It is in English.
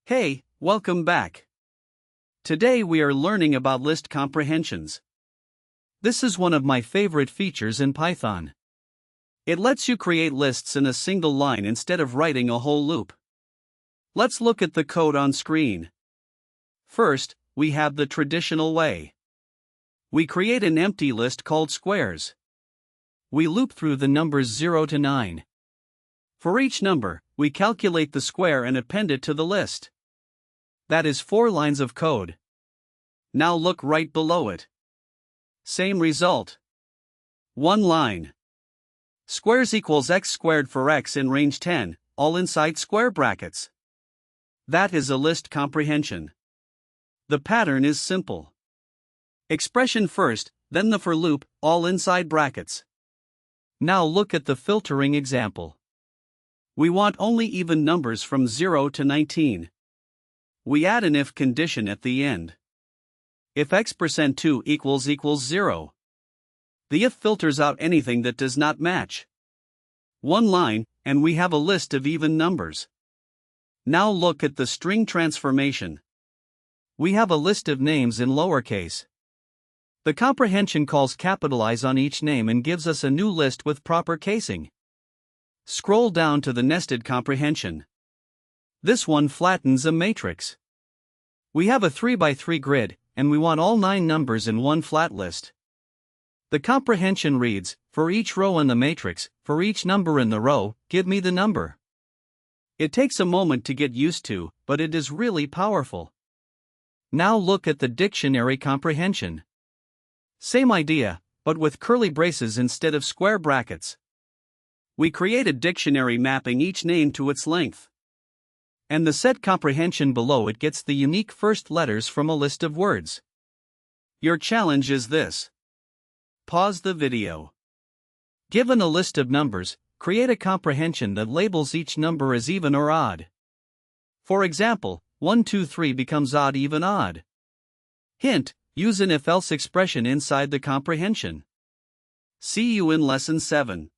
Hey, welcome back. Today we are learning about list comprehensions. This is one of my favorite features in Python. It lets you create lists in a single line instead of writing a whole loop. Let's look at the code on screen. First, we have the traditional way. We create an empty list called squares. We loop through the numbers 0 to 9. For each number, we calculate the square and append it to the list. That is 4 lines of code. Now look right below it. Same result. 1 line. Squares equals x squared for x in range 10, all inside square brackets. That is a list comprehension. The pattern is simple. Expression first, then the for loop, all inside brackets. Now look at the filtering example. We want only even numbers from 0 to 19. We add an if condition at the end. If x%2 equals 0. The if filters out anything that does not match. 1 line, and we have a list of even numbers. Now look at the string transformation. We have a list of names in lowercase. The comprehension calls capitalize on each name and gives us a new list with proper casing. Scroll down to the nested comprehension. This one flattens a matrix. We have a 3x3 grid, and we want all 9 numbers in one flat list. The comprehension reads, for each row in the matrix, for each number in the row, give me the number. It takes a moment to get used to, but it is really powerful. Now look at the dictionary comprehension. Same idea, but with curly braces instead of square brackets. We create a dictionary mapping each name to its length. And the set comprehension below it gets the unique first letters from a list of words. Your challenge is this. Pause the video. Given a list of numbers, create a comprehension that labels each number as even or odd. For example, 1, 2, 3 becomes odd, even, odd. Hint, use an if-else expression inside the comprehension. See you in lesson 7.